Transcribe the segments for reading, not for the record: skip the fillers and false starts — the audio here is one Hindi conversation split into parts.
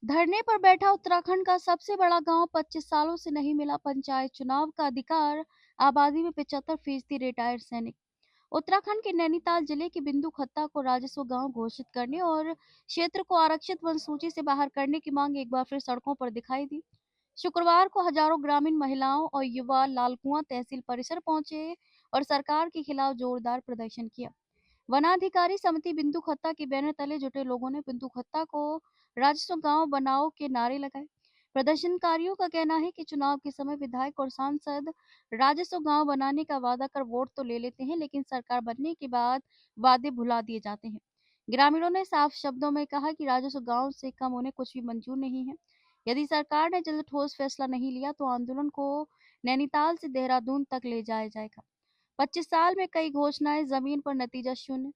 धरने पर बैठा उत्तराखंड का सबसे बड़ा गांव 25 सालों से नहीं मिला पंचायत चुनाव का अधिकार। आबादी में 75% रिटायर्ड सैनिक। उत्तराखंड के नैनीताल जिले के बिंदु खत्ता को राजस्व गांव घोषित करने और क्षेत्र को आरक्षित वन सूची से बाहर करने की मांग एक बार फिर सड़कों पर दिखाई दी। शुक्रवार को हजारों ग्रामीण महिलाओं और युवा लालकुआं तहसील परिसर पहुंचे और सरकार के खिलाफ जोरदार प्रदर्शन किया। वनाधिकारी समिति बिंदु खत्ता के बैनर तले जुटे लोगों ने बिंदु खत्ता को राजस्व गांव बनाओ के नारे लगाए। प्रदर्शनकारियों का कहना है कि चुनाव के समय विधायक और सांसद राजस्व गांव बनाने का वादा कर वोट तो ले लेते हैं, लेकिन सरकार बनने के बाद वादे भुला दिए जाते हैं। ग्रामीणों ने साफ शब्दों में कहा कि राजस्व गांव से कम उन्हें कुछ भी मंजूर नहीं है। यदि सरकार ने जल्द ठोस फैसला नहीं लिया तो आंदोलन को नैनीताल से देहरादून तक ले जाया जाएगा। 25 साल में कई घोषणाएं, जमीन पर नतीजा शून्य।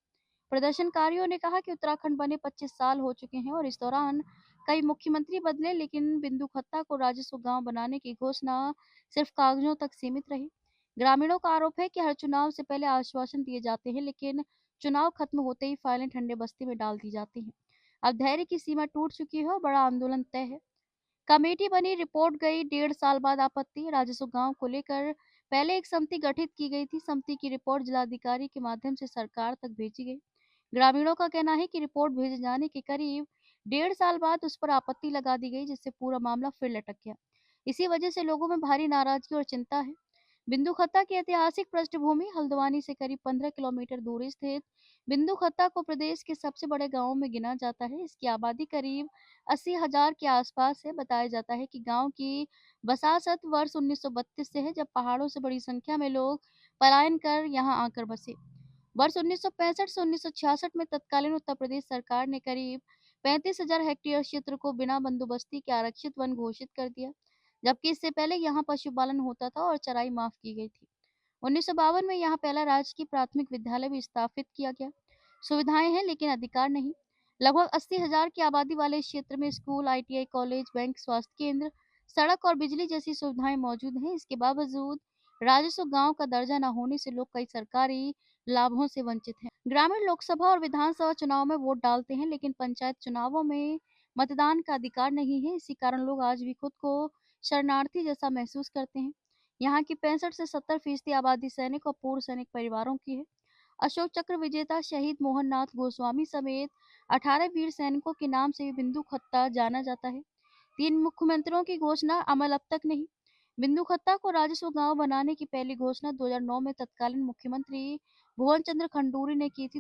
प्रदर्शनकारियों ने कहा कि उत्तराखंड बने 25 साल हो चुके हैं और इस दौरान कई मुख्यमंत्री बदले, लेकिन बिंदु खत्ता को राजस्व गांव बनाने की घोषणा सिर्फ कागजों तक सीमित रही। ग्रामीणों का आरोप है कि हर चुनाव से पहले आश्वासन दिए जाते हैं, लेकिन चुनाव खत्म होते ही फाइलें ठंडे बस्ते में डाल दी जाती हैं। अब धैर्य की सीमा टूट चुकी है और बड़ा आंदोलन तय है। कमेटी बनी, रिपोर्ट गई। 1.5 साल बाद आपत्ति। राजस्व गांव को लेकर पहले एक समिति गठित की गई थी। समिति की रिपोर्ट जिलाधिकारी के माध्यम से सरकार तक भेजी गई। ग्रामीणों का कहना है कि रिपोर्ट भेजे जाने के करीब 1.5 साल बाद उस पर आपत्ति लगा दी गई, जिससे पूरा मामला फिर लटक गया। इसी वजह से लोगों में भारी नाराजगी और चिंता है। बिंदु खत्ता की ऐतिहासिक पृष्ठभूमि। हल्द्वानी से करीब 15 किलोमीटर दूर स्थित बिंदु खत्ता को प्रदेश के सबसे बड़े गांवों में गिना जाता है। इसकी आबादी करीब 80,000 के आसपास है। बताया जाता है कि गांव की बसासत वर्ष 1932 से है, जब पहाड़ों से बड़ी संख्या में लोग पलायन कर यहां आकर बसे। वर्ष 1965 से 1966 में तत्कालीन उत्तर प्रदेश सरकार ने करीब 35,000 हेक्टेयर क्षेत्र को बिना बंदोबस्ती के आरक्षित वन घोषित कर दिया, जबकि इससे पहले यहाँ पशुपालन होता था और चराई माफ की गई थी। 1952 में यहाँ पहला राजकीय प्राथमिक विद्यालय भी स्थापित किया गया। सुविधाएं हैं लेकिन अधिकार नहीं। लगभग 80,000 की आबादी वाले इस क्षेत्र में स्कूल, ITI कॉलेज, बैंक, स्वास्थ्य केंद्र, सड़क और बिजली जैसी सुविधाएं मौजूद हैं। इसके बावजूद राजस्व गांव का दर्जा न होने से लोग कई सरकारी लाभों से वंचित हैं। ग्रामीण लोकसभा और विधानसभा चुनाव में वोट डालते हैं, लेकिन पंचायत चुनावों में मतदान का अधिकार नहीं है। इसी कारण लोग आज भी खुद को शरणार्थी जैसा महसूस करते हैं। यहाँ की 65 से 70% आबादी सैनिक और पूर्व सैनिक परिवारों की है। अशोक चक्र विजेता शहीद मोहन नाथ गोस्वामी समेत 18 वीर सैनिकों के नाम से भी बिंदु खत्ता जाना जाता है। 3 मुख्यमंत्रियों की घोषणा अमल अब तक नहीं। बिंदु खत्ता को राजस्व गांव बनाने की पहली घोषणा 2009 में तत्कालीन मुख्यमंत्री भुवन चंद्र खंडूरी ने की थी।